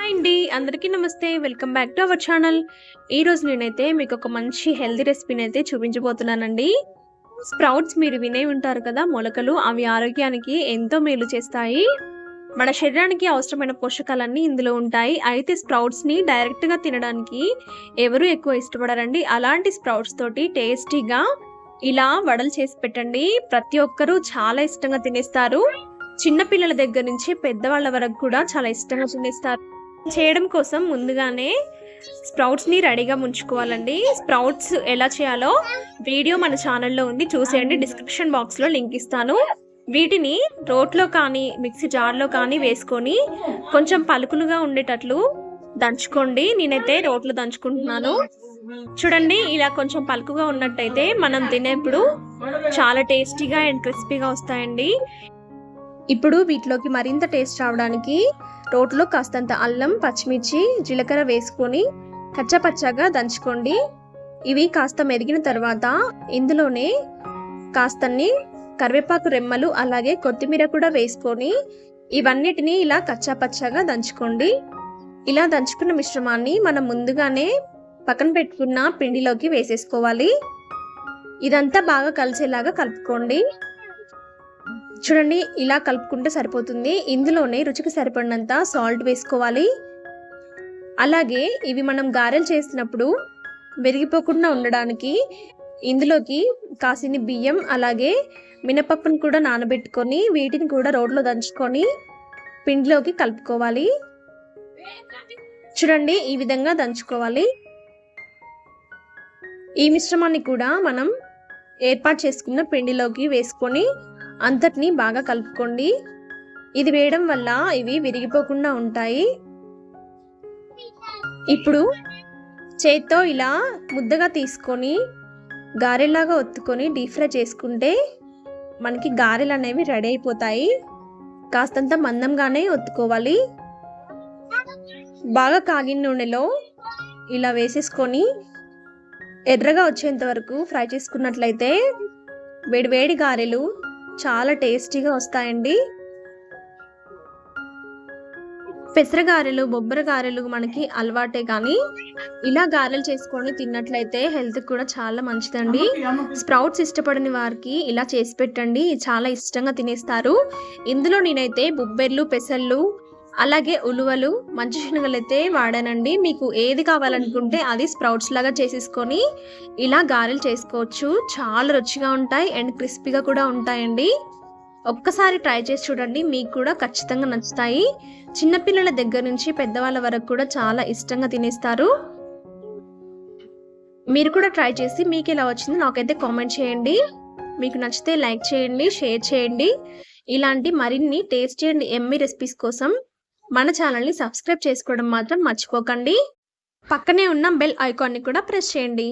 Hi అండి, అందరికీ నమస్తే. Welcome back to our channel. ఈరోజు నేనైతే మీకు ఒక మంచి హెల్తీ రెసిపీని అయితే చూపించబోతున్నానండి. స్ప్రౌట్స్ మీరు వినే ఉంటారు కదా, మొలకలు. అవి ఆరోగ్యానికి ఎంతో మేలు చేస్తాయి. మన శరీరానికి అవసరమైన పోషకాలన్నీ ఇందులో ఉంటాయి. అయితే స్ప్రౌట్స్ని డైరెక్ట్గా తినడానికి ఎవరు ఎక్కువ ఇష్టపడరండి. అలాంటి స్ప్రౌట్స్ తోటి టేస్టీగా ఇలా వడలు చేసి పెట్టండి. ప్రతి ఒక్కరూ చాలా ఇష్టంగా తినేస్తారు. చిన్న పిల్లల దగ్గర నుంచి పెద్దవాళ్ళ వరకు కూడా చాలా ఇష్టంగా తినేస్తారు. చేయడం కోసం ముందుగానే స్ప్రౌట్స్ని రెడీగా ఉంచుకోవాలండి. స్ప్రౌట్స్ ఎలా చేయాలో వీడియో మన ఛానల్లో ఉంది, చూసేయండి. డిస్క్రిప్షన్ బాక్స్లో లింక్ ఇస్తాను. వీటిని రోట్లో కానీ మిక్సీ జార్లో కానీ వేసుకొని కొంచెం పలుకులుగా ఉండేటట్లు దంచుకోండి. నేనైతే రోట్లో దంచుకుంటున్నాను. చూడండి, ఇలా కొంచెం పలుకుగా ఉన్నట్టయితే మనం తినేప్పుడు చాలా టేస్టీగా అండ్ క్రిస్పీగా వస్తాయండి. ఇప్పుడు వీటిలోకి మరింత టేస్ట్ రావడానికి రోట్లో కాస్తంత అల్లం, పచ్చిమిర్చి, జీలకర్ర వేసుకొని కచ్చాపచ్చాగా దంచుకోండి. ఇవి కాస్త మెరిగిన తర్వాత ఇందులోనే కాస్తన్ని కరివేపాకు రెమ్మలు అలాగే కొత్తిమీర కూడా వేసుకొని ఇవన్నిటిని ఇలా కచ్చాపచ్చాగా దంచుకోండి. ఇలా దంచుకున్న మిశ్రమాన్ని మనం ముందుగానే పక్కన పెట్టుకున్న పిండిలోకి వేసేసుకోవాలి. ఇదంతా బాగా కలిసేలాగా కలుపుకోండి. చూడండి, ఇలా కలుపుకుంటే సరిపోతుంది. ఇందులోనే రుచికి సరిపడినంత సాల్ట్ వేసుకోవాలి. అలాగే ఇవి మనం గారెలు చేసినప్పుడు విరిగిపోకుండా ఉండడానికి ఇందులోకి కాసిని బియ్యం అలాగే మినపప్పును కూడా నానబెట్టుకొని వీటిని కూడా రోట్లో దంచుకొని పిండిలోకి కలుపుకోవాలి. చూడండి, ఈ విధంగా దంచుకోవాలి. ఈ మిశ్రమాన్ని కూడా మనం ఏర్పాటు చేసుకున్న పిండిలోకి వేసుకొని అంతటిని బాగా కలుపుకోండి. ఇది వేయడం వల్ల ఇవి విరిగిపోకుండా ఉంటాయి. ఇప్పుడు చేత్తో ఇలా ముద్దగా తీసుకొని గారెలాగా ఒత్తుకొని డీప్ ఫ్రై చేసుకుంటే మనకి గారెలు అనేవి రెడీ అయిపోతాయి. కాస్తంత మందంగానే ఒత్తుకోవాలి. బాగా కాగిన నూనెలో ఇలా వేసేసుకొని ఎర్రగా వచ్చేంత వరకు ఫ్రై చేసుకున్నట్లయితే వేడివేడి గారెలు చాలా టేస్టీగా వస్తాయండి. పెసర గారెలు, బొబ్బర గారెలు మనకి అలవాటే, కానీ ఇలా గారెలు చేసుకొని తిన్నట్లయితే హెల్త్ కూడా చాలా మంచిదండి. స్ప్రౌట్స్ ఇష్టపడని వారికి ఇలా చేసి పెట్టండి, చాలా ఇష్టంగా తినేస్తారు. ఇందులో నేనైతే బొబ్బెర్లు, పెసళ్ళు అలాగే ఉలువలు, మంచి శనగలు అయితే వాడానండి. మీకు ఏది కావాలనుకుంటే అది స్ప్రౌట్స్ లాగా చేసేసుకొని ఇలా గారెలు చేసుకోవచ్చు. చాలా రుచిగా ఉంటాయి అండ్ క్రిస్పీగా కూడా ఉంటాయండి. ఒక్కసారి ట్రై చేసి చూడండి, మీకు కూడా ఖచ్చితంగా నచ్చుతాయి. చిన్నపిల్లల దగ్గర నుంచి పెద్దవాళ్ళ వరకు కూడా చాలా ఇష్టంగా తినేస్తారు. మీరు కూడా ట్రై చేసి మీకు ఎలా వచ్చిందో నాకైతే కామెంట్ చేయండి. మీకు నచ్చితే లైక్ చేయండి, షేర్ చేయండి. ఇలాంటి మరిన్ని టేస్టీ అండ్ ఎమ్మీ రెసిపీస్ కోసం మన ఛానల్ని సబ్స్క్రైబ్ చేసుకోవడం మాత్రం మర్చిపోకండి. పక్కనే ఉన్న బెల్ ఐకాన్ని కూడా ప్రెస్ చేయండి.